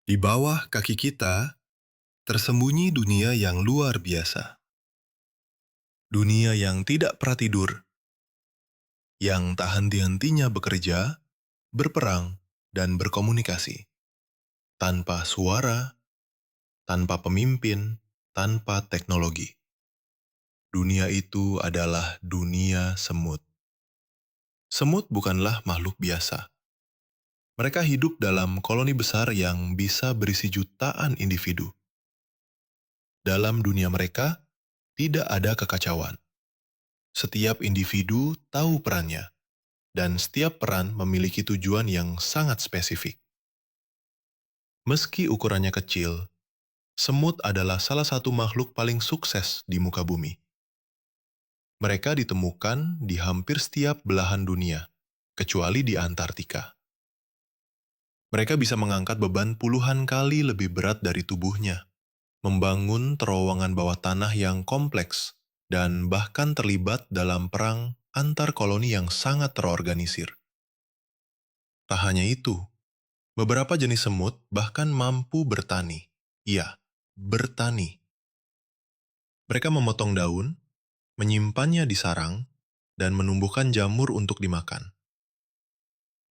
Di bawah kaki kita tersembunyi dunia yang luar biasa. Dunia yang tidak pernah tidur, yang tak henti-hentinya bekerja, berperang, dan berkomunikasi. Tanpa suara, tanpa pemimpin, tanpa teknologi. Dunia itu adalah dunia semut. Semut bukanlah makhluk biasa. Mereka hidup dalam koloni besar yang bisa berisi jutaan individu. Dalam dunia mereka, tidak ada kekacauan. Setiap individu tahu perannya, dan setiap peran memiliki tujuan yang sangat spesifik. Meski ukurannya kecil, semut adalah salah satu makhluk paling sukses di muka bumi. Mereka ditemukan di hampir setiap belahan dunia, kecuali di Antartika. Mereka bisa mengangkat beban puluhan kali lebih berat dari tubuhnya, membangun terowongan bawah tanah yang kompleks, dan bahkan terlibat dalam perang antar koloni yang sangat terorganisir. Tak hanya itu, beberapa jenis semut bahkan mampu bertani. Iya, bertani. Mereka memotong daun, menyimpannya di sarang, dan menumbuhkan jamur untuk dimakan.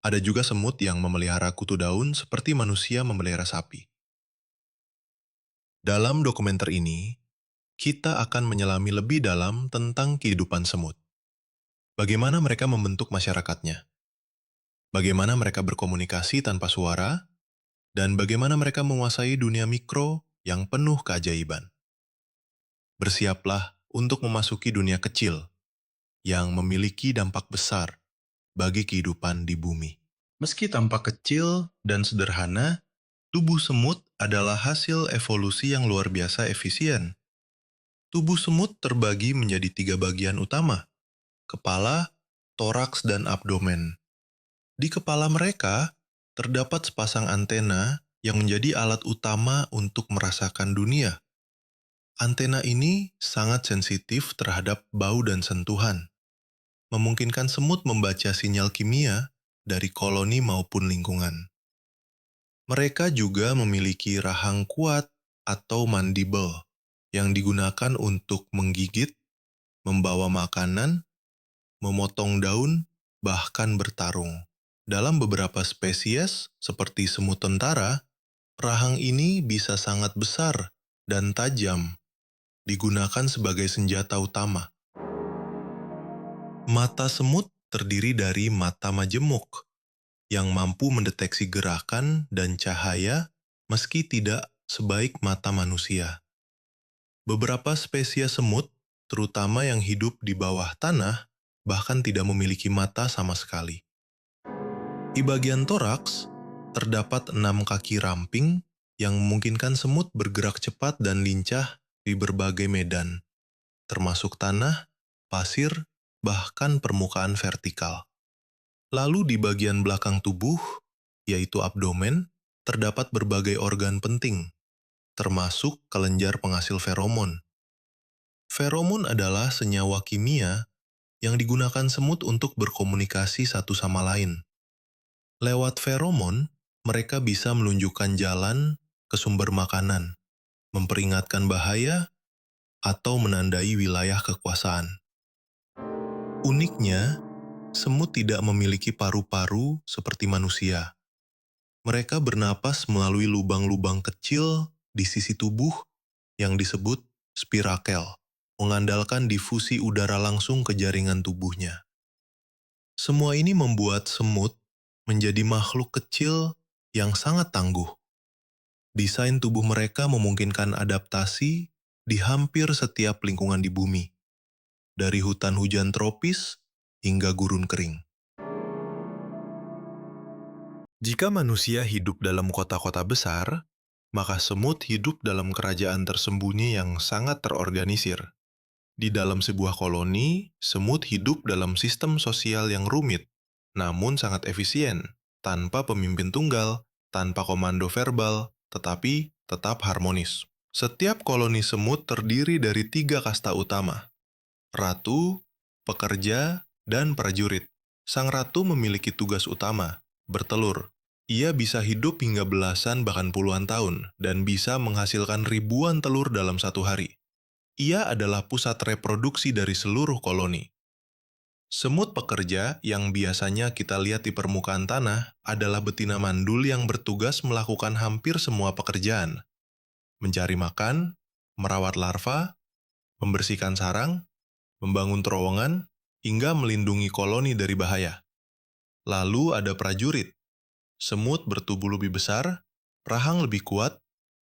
Ada juga semut yang memelihara kutu daun seperti manusia memelihara sapi. Dalam dokumenter ini, kita akan menyelami lebih dalam tentang kehidupan semut. Bagaimana mereka membentuk masyarakatnya, bagaimana mereka berkomunikasi tanpa suara, dan bagaimana mereka menguasai dunia mikro yang penuh keajaiban. Bersiaplah untuk memasuki dunia kecil yang memiliki dampak besar bagi kehidupan di bumi. Meski tampak kecil dan sederhana, tubuh semut adalah hasil evolusi yang luar biasa efisien. Tubuh semut terbagi menjadi 3 bagian utama: kepala, toraks, dan abdomen. Di kepala mereka terdapat sepasang antena yang menjadi alat utama untuk merasakan dunia. Antena ini sangat sensitif terhadap bau dan sentuhan, memungkinkan semut membaca sinyal kimia dari koloni maupun lingkungan. Mereka juga memiliki rahang kuat atau mandible yang digunakan untuk menggigit, membawa makanan, memotong daun, bahkan bertarung. Dalam beberapa spesies, seperti semut tentara, rahang ini bisa sangat besar dan tajam, digunakan sebagai senjata utama. Mata semut terdiri dari mata majemuk, yang mampu mendeteksi gerakan dan cahaya meski tidak sebaik mata manusia. Beberapa spesies semut, terutama yang hidup di bawah tanah, bahkan tidak memiliki mata sama sekali. Di bagian toraks, terdapat 6 kaki ramping yang memungkinkan semut bergerak cepat dan lincah di berbagai medan, termasuk tanah, pasir, bahkan permukaan vertikal. Lalu di bagian belakang tubuh, yaitu abdomen, terdapat berbagai organ penting, termasuk kelenjar penghasil feromon. Feromon adalah senyawa kimia yang digunakan semut untuk berkomunikasi satu sama lain. Lewat feromon, mereka bisa menunjukkan jalan ke sumber makanan, memperingatkan bahaya, atau menandai wilayah kekuasaan. Uniknya, semut tidak memiliki paru-paru seperti manusia. Mereka bernapas melalui lubang-lubang kecil di sisi tubuh yang disebut spirakel, mengandalkan difusi udara langsung ke jaringan tubuhnya. Semua ini membuat semut menjadi makhluk kecil yang sangat tangguh. Desain tubuh mereka memungkinkan adaptasi di hampir setiap lingkungan di bumi, dari hutan hujan tropis hingga gurun kering. Jika manusia hidup dalam kota-kota besar, maka semut hidup dalam kerajaan tersembunyi yang sangat terorganisir. Di dalam sebuah koloni, semut hidup dalam sistem sosial yang rumit, namun sangat efisien, tanpa pemimpin tunggal, tanpa komando verbal, tetapi tetap harmonis. Setiap koloni semut terdiri dari 3 kasta utama: ratu, pekerja, dan prajurit. Sang ratu memiliki tugas utama, bertelur. Ia bisa hidup hingga belasan bahkan puluhan tahun dan bisa menghasilkan ribuan telur dalam satu hari. Ia adalah pusat reproduksi dari seluruh koloni. Semut pekerja yang biasanya kita lihat di permukaan tanah adalah betina mandul yang bertugas melakukan hampir semua pekerjaan. Mencari makan, merawat larva, membersihkan sarang, membangun terowongan, hingga melindungi koloni dari bahaya. Lalu ada prajurit. Semut bertubuh lebih besar, rahang lebih kuat,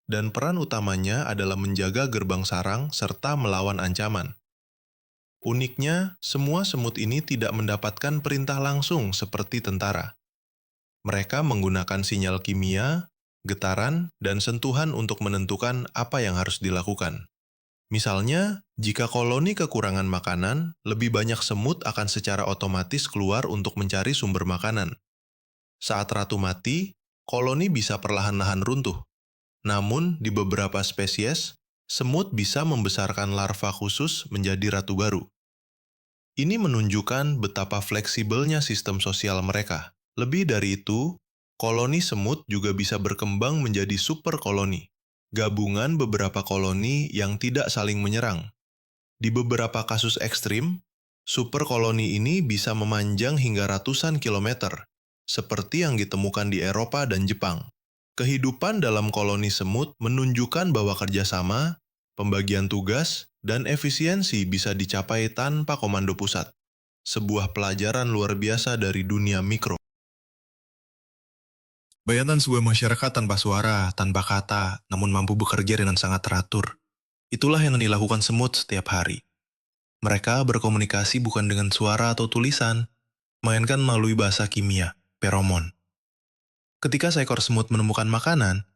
dan peran utamanya adalah menjaga gerbang sarang serta melawan ancaman. Uniknya, semua semut ini tidak mendapatkan perintah langsung seperti tentara. Mereka menggunakan sinyal kimia, getaran, dan sentuhan untuk menentukan apa yang harus dilakukan. Misalnya, jika koloni kekurangan makanan, lebih banyak semut akan secara otomatis keluar untuk mencari sumber makanan. Saat ratu mati, koloni bisa perlahan-lahan runtuh. Namun, di beberapa spesies, semut bisa membesarkan larva khusus menjadi ratu baru. Ini menunjukkan betapa fleksibelnya sistem sosial mereka. Lebih dari itu, koloni semut juga bisa berkembang menjadi super koloni, gabungan beberapa koloni yang tidak saling menyerang. Di beberapa kasus ekstrim, super koloni ini bisa memanjang hingga ratusan kilometer, seperti yang ditemukan di Eropa dan Jepang. Kehidupan dalam koloni semut menunjukkan bahwa kerjasama, pembagian tugas, dan efisiensi bisa dicapai tanpa komando pusat. Sebuah pelajaran luar biasa dari dunia mikro. Bayangkan sebuah masyarakat tanpa suara, tanpa kata, namun mampu bekerja dengan sangat teratur. Itulah yang dilakukan semut setiap hari. Mereka berkomunikasi bukan dengan suara atau tulisan, melainkan melalui bahasa kimia, feromon. Ketika seekor semut menemukan makanan,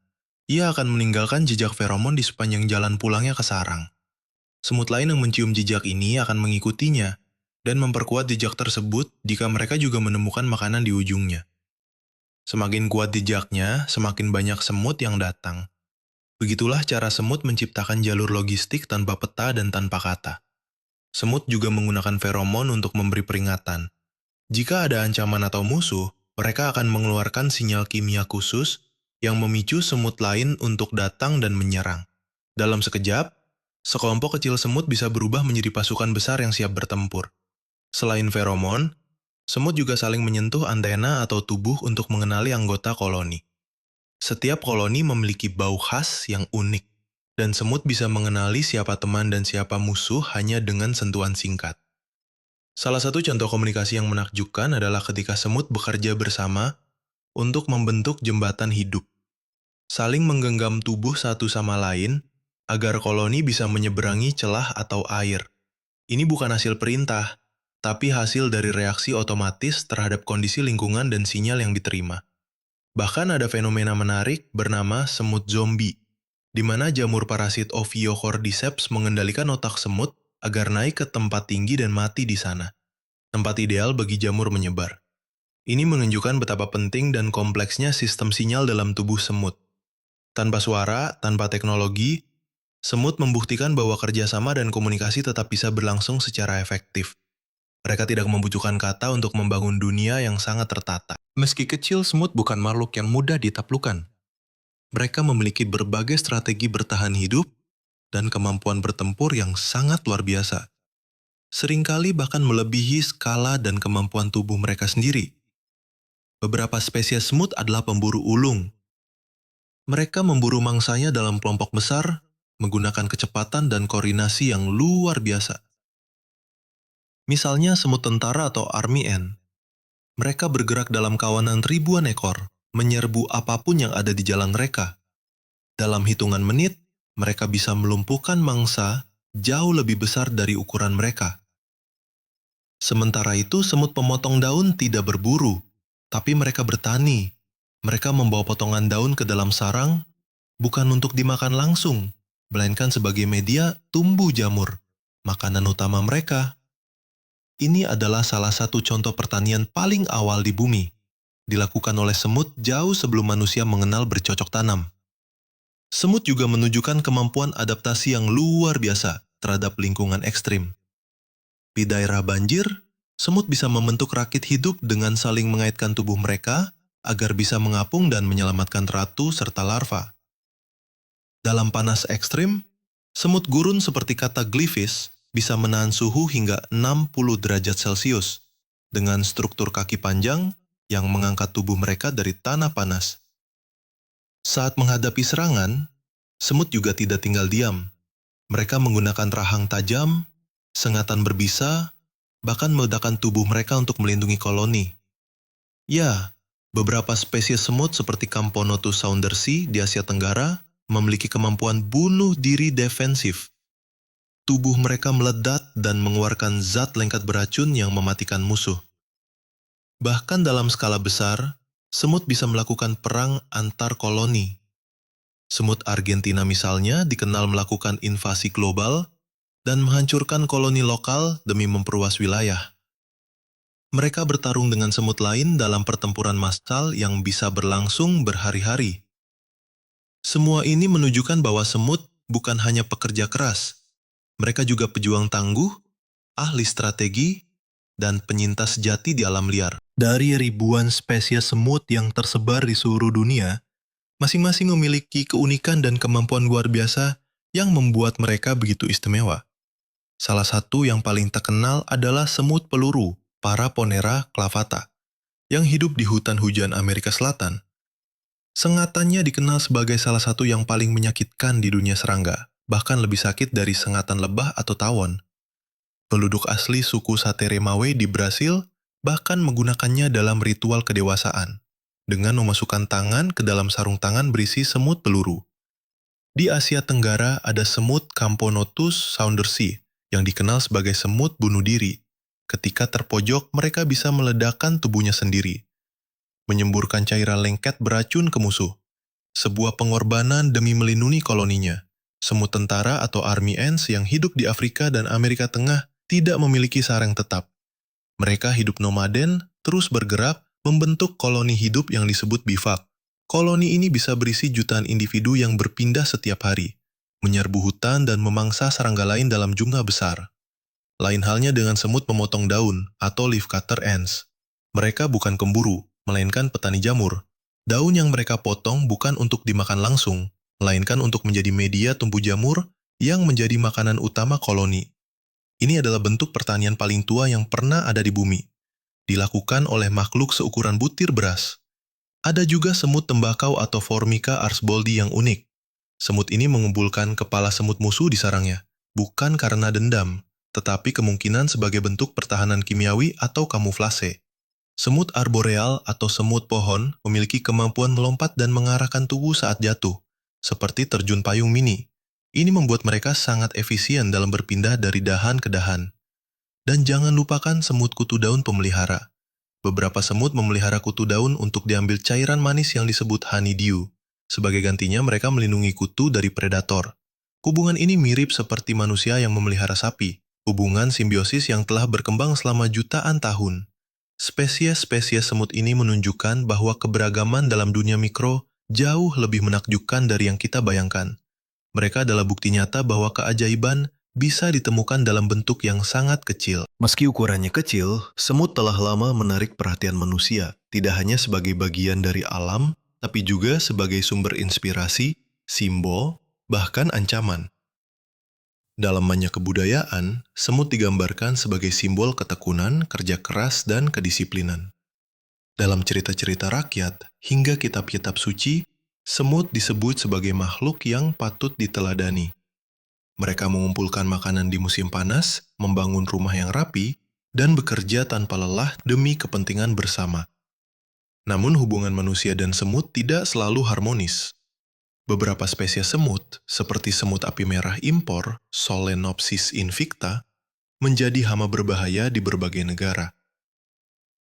ia akan meninggalkan jejak feromon di sepanjang jalan pulangnya ke sarang. Semut lain yang mencium jejak ini akan mengikutinya dan memperkuat jejak tersebut jika mereka juga menemukan makanan di ujungnya. Semakin kuat jejaknya, semakin banyak semut yang datang. Begitulah cara semut menciptakan jalur logistik tanpa peta dan tanpa kata. Semut juga menggunakan feromon untuk memberi peringatan. Jika ada ancaman atau musuh, mereka akan mengeluarkan sinyal kimia khusus yang memicu semut lain untuk datang dan menyerang. Dalam sekejap, sekelompok kecil semut bisa berubah menjadi pasukan besar yang siap bertempur. Selain feromon, semut juga saling menyentuh antena atau tubuh untuk mengenali anggota koloni. Setiap koloni memiliki bau khas yang unik, dan semut bisa mengenali siapa teman dan siapa musuh hanya dengan sentuhan singkat. Salah satu contoh komunikasi yang menakjubkan adalah ketika semut bekerja bersama untuk membentuk jembatan hidup, saling menggenggam tubuh satu sama lain agar koloni bisa menyeberangi celah atau air. Ini bukan hasil perintah, tapi hasil dari reaksi otomatis terhadap kondisi lingkungan dan sinyal yang diterima. Bahkan ada fenomena menarik bernama semut zombie, di mana jamur parasit Ophiocordyceps mengendalikan otak semut agar naik ke tempat tinggi dan mati di sana. Tempat ideal bagi jamur menyebar. Ini menunjukkan betapa penting dan kompleksnya sistem sinyal dalam tubuh semut. Tanpa suara, tanpa teknologi, semut membuktikan bahwa kerjasama dan komunikasi tetap bisa berlangsung secara efektif. Mereka tidak membutuhkan kata untuk membangun dunia yang sangat tertata. Meski kecil, semut bukan makhluk yang mudah ditaklukkan. Mereka memiliki berbagai strategi bertahan hidup dan kemampuan bertempur yang sangat luar biasa. Seringkali bahkan melebihi skala dan kemampuan tubuh mereka sendiri. Beberapa spesies semut adalah pemburu ulung. Mereka memburu mangsanya dalam kelompok besar, menggunakan kecepatan dan koordinasi yang luar biasa. Misalnya semut tentara atau army ant. Mereka bergerak dalam kawanan ribuan ekor, menyerbu apapun yang ada di jalan mereka. Dalam hitungan menit, mereka bisa melumpuhkan mangsa jauh lebih besar dari ukuran mereka. Sementara itu, semut pemotong daun tidak berburu, tapi mereka bertani. Mereka membawa potongan daun ke dalam sarang, bukan untuk dimakan langsung, melainkan sebagai media tumbuh jamur, makanan utama mereka. Ini adalah salah satu contoh pertanian paling awal di bumi, dilakukan oleh semut jauh sebelum manusia mengenal bercocok tanam. Semut juga menunjukkan kemampuan adaptasi yang luar biasa terhadap lingkungan ekstrim. Di daerah banjir, semut bisa membentuk rakit hidup dengan saling mengaitkan tubuh mereka agar bisa mengapung dan menyelamatkan ratu serta larva. Dalam panas ekstrim, semut gurun seperti kata glyphis bisa menahan suhu hingga 60 derajat Celcius dengan struktur kaki panjang yang mengangkat tubuh mereka dari tanah panas. Saat menghadapi serangan, semut juga tidak tinggal diam. Mereka menggunakan rahang tajam, sengatan berbisa, bahkan meledakan tubuh mereka untuk melindungi koloni. Ya, beberapa spesies semut seperti Camponotus saundersi di Asia Tenggara memiliki kemampuan bunuh diri defensif. Tubuh mereka meledak dan mengeluarkan zat lengket beracun yang mematikan musuh. Bahkan dalam skala besar, semut bisa melakukan perang antar koloni. Semut Argentina misalnya dikenal melakukan invasi global dan menghancurkan koloni lokal demi memperluas wilayah. Mereka bertarung dengan semut lain dalam pertempuran massal yang bisa berlangsung berhari-hari. Semua ini menunjukkan bahwa semut bukan hanya pekerja keras. Mereka juga pejuang tangguh, ahli strategi, dan penyintas sejati di alam liar. Dari ribuan spesies semut yang tersebar di seluruh dunia, masing-masing memiliki keunikan dan kemampuan luar biasa yang membuat mereka begitu istimewa. Salah satu yang paling terkenal adalah semut peluru, Paraponera clavata, yang hidup di hutan hujan Amerika Selatan. Sengatannya dikenal sebagai salah satu yang paling menyakitkan di dunia serangga, bahkan lebih sakit dari sengatan lebah atau tawon. Penduduk asli suku Sateremawe di Brasil bahkan menggunakannya dalam ritual kedewasaan, dengan memasukkan tangan ke dalam sarung tangan berisi semut peluru. Di Asia Tenggara ada semut Camponotus saundersi, yang dikenal sebagai semut bunuh diri. Ketika terpojok, mereka bisa meledakkan tubuhnya sendiri, menyemburkan cairan lengket beracun ke musuh. Sebuah pengorbanan demi melindungi koloninya. Semut tentara atau army ants yang hidup di Afrika dan Amerika Tengah tidak memiliki sarang tetap. Mereka hidup nomaden, terus bergerak, membentuk koloni hidup yang disebut bivak. Koloni ini bisa berisi jutaan individu yang berpindah setiap hari, menyerbu hutan dan memangsa serangga lain dalam jumlah besar. Lain halnya dengan semut pemotong daun atau leafcutter ants. Mereka bukan pemburu, melainkan petani jamur. Daun yang mereka potong bukan untuk dimakan langsung, melainkan untuk menjadi media tumbuh jamur yang menjadi makanan utama koloni. Ini adalah bentuk pertanian paling tua yang pernah ada di bumi. Dilakukan oleh makhluk seukuran butir beras. Ada juga semut tembakau atau Formica arsboldi yang unik. Semut ini mengumpulkan kepala semut musuh di sarangnya, bukan karena dendam, tetapi kemungkinan sebagai bentuk pertahanan kimiawi atau kamuflase. Semut arboreal atau semut pohon memiliki kemampuan melompat dan mengarahkan tubuh saat jatuh, seperti terjun payung mini. Ini membuat mereka sangat efisien dalam berpindah dari dahan ke dahan. Dan jangan lupakan semut kutu daun pemelihara. Beberapa semut memelihara kutu daun untuk diambil cairan manis yang disebut honeydew. Sebagai gantinya mereka melindungi kutu dari predator. Hubungan ini mirip seperti manusia yang memelihara sapi. Hubungan simbiosis yang telah berkembang selama jutaan tahun. Spesies-spesies semut ini menunjukkan bahwa keberagaman dalam dunia mikro jauh lebih menakjubkan dari yang kita bayangkan. Mereka adalah bukti nyata bahwa keajaiban bisa ditemukan dalam bentuk yang sangat kecil. Meski ukurannya kecil, semut telah lama menarik perhatian manusia, tidak hanya sebagai bagian dari alam, tapi juga sebagai sumber inspirasi, simbol, bahkan ancaman. Dalam banyak kebudayaan, semut digambarkan sebagai simbol ketekunan, kerja keras, dan kedisiplinan. Dalam cerita-cerita rakyat hingga kitab-kitab suci, semut disebut sebagai makhluk yang patut diteladani. Mereka mengumpulkan makanan di musim panas, membangun rumah yang rapi, dan bekerja tanpa lelah demi kepentingan bersama. Namun hubungan manusia dan semut tidak selalu harmonis. Beberapa spesies semut, seperti semut api merah impor, Solenopsis invicta, menjadi hama berbahaya di berbagai negara.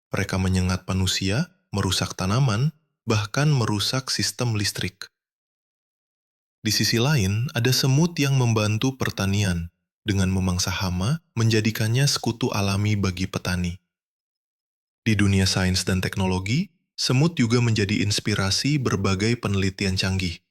Mereka menyengat manusia, merusak tanaman, bahkan merusak sistem listrik. Di sisi lain, ada semut yang membantu pertanian, dengan memangsa hama, menjadikannya sekutu alami bagi petani. Di dunia sains dan teknologi, semut juga menjadi inspirasi berbagai penelitian canggih.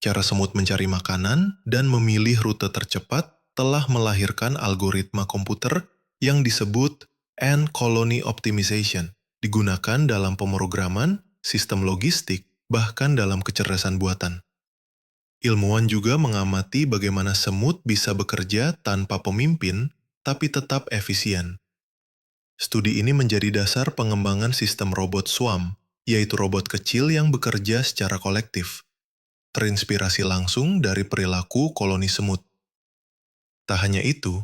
Cara semut mencari makanan dan memilih rute tercepat telah melahirkan algoritma komputer yang disebut Ant Colony Optimization, digunakan dalam pemrograman, sistem logistik, bahkan dalam kecerdasan buatan. Ilmuwan juga mengamati bagaimana semut bisa bekerja tanpa pemimpin, tapi tetap efisien. Studi ini menjadi dasar pengembangan sistem robot swarm, yaitu robot kecil yang bekerja secara kolektif, terinspirasi langsung dari perilaku koloni semut. Tak hanya itu,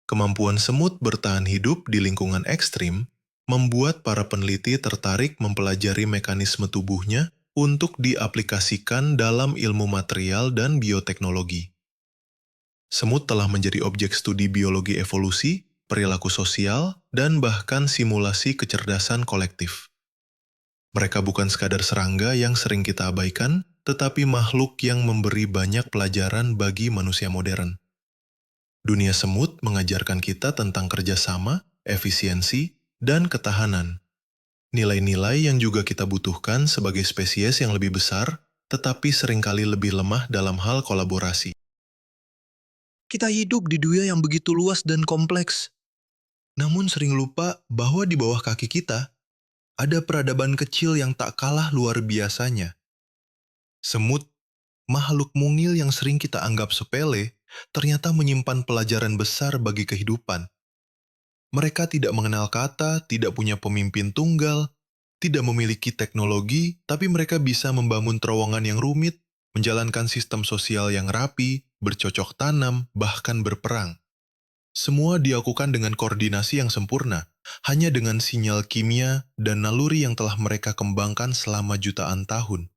kemampuan semut bertahan hidup di lingkungan ekstrim membuat para peneliti tertarik mempelajari mekanisme tubuhnya untuk diaplikasikan dalam ilmu material dan bioteknologi. Semut telah menjadi objek studi biologi evolusi, perilaku sosial, dan bahkan simulasi kecerdasan kolektif. Mereka bukan sekadar serangga yang sering kita abaikan, tetapi makhluk yang memberi banyak pelajaran bagi manusia modern. Dunia semut mengajarkan kita tentang kerjasama, efisiensi, dan ketahanan. Nilai-nilai yang juga kita butuhkan sebagai spesies yang lebih besar, tetapi seringkali lebih lemah dalam hal kolaborasi. Kita hidup di dunia yang begitu luas dan kompleks, namun sering lupa bahwa di bawah kaki kita ada peradaban kecil yang tak kalah luar biasanya. Semut, makhluk mungil yang sering kita anggap sepele, ternyata menyimpan pelajaran besar bagi kehidupan. Mereka tidak mengenal kata, tidak punya pemimpin tunggal, tidak memiliki teknologi, tapi mereka bisa membangun terowongan yang rumit, menjalankan sistem sosial yang rapi, bercocok tanam, bahkan berperang. Semua dilakukan dengan koordinasi yang sempurna, hanya dengan sinyal kimia dan naluri yang telah mereka kembangkan selama jutaan tahun.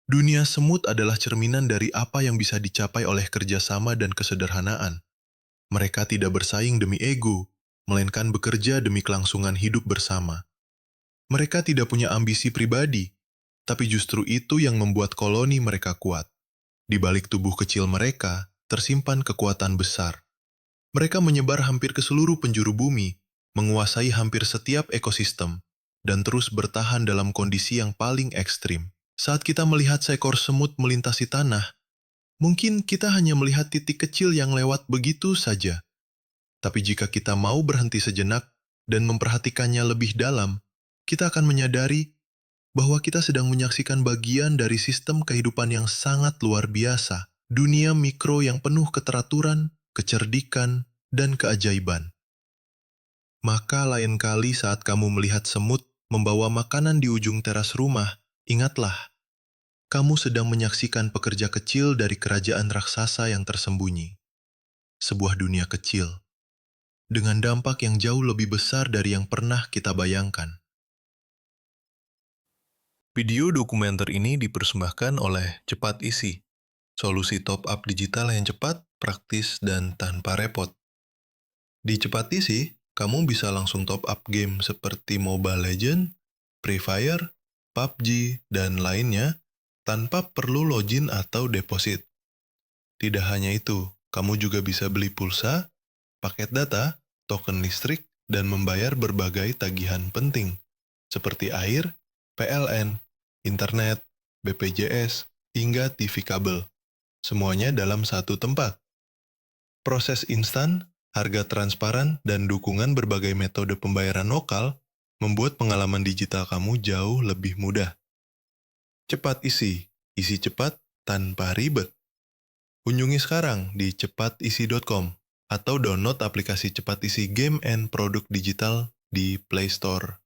Dunia semut adalah cerminan dari apa yang bisa dicapai oleh kerjasama dan kesederhanaan. Mereka tidak bersaing demi ego, melainkan bekerja demi kelangsungan hidup bersama. Mereka tidak punya ambisi pribadi, tapi justru itu yang membuat koloni mereka kuat. Di balik tubuh kecil mereka, tersimpan kekuatan besar. Mereka menyebar hampir ke seluruh penjuru bumi, menguasai hampir setiap ekosistem, dan terus bertahan dalam kondisi yang paling ekstrim. Saat kita melihat seekor semut melintasi tanah, mungkin kita hanya melihat titik kecil yang lewat begitu saja. Tapi jika kita mau berhenti sejenak dan memperhatikannya lebih dalam, kita akan menyadari bahwa kita sedang menyaksikan bagian dari sistem kehidupan yang sangat luar biasa, dunia mikro yang penuh keteraturan, kecerdikan, dan keajaiban. Maka lain kali saat kamu melihat semut membawa makanan di ujung teras rumah, ingatlah, kamu sedang menyaksikan pekerja kecil dari kerajaan raksasa yang tersembunyi. Sebuah dunia kecil, dengan dampak yang jauh lebih besar dari yang pernah kita bayangkan. Video dokumenter ini dipersembahkan oleh Cepat Isi, solusi top-up digital yang cepat, praktis, dan tanpa repot. Di Cepat Isi, kamu bisa langsung top-up game seperti Mobile Legends, Free Fire, PUBG, dan lainnya tanpa perlu login atau deposit. Tidak hanya itu, kamu juga bisa beli pulsa, paket data, token listrik, dan membayar berbagai tagihan penting, seperti air, PLN, internet, BPJS, hingga TV kabel. Semuanya dalam satu tempat. Proses instan, harga transparan, dan dukungan berbagai metode pembayaran lokal membuat pengalaman digital kamu jauh lebih mudah. Cepat isi cepat tanpa ribet. Kunjungi sekarang di cepatisi.com atau download aplikasi Cepat Isi Game and Produk Digital di Play Store.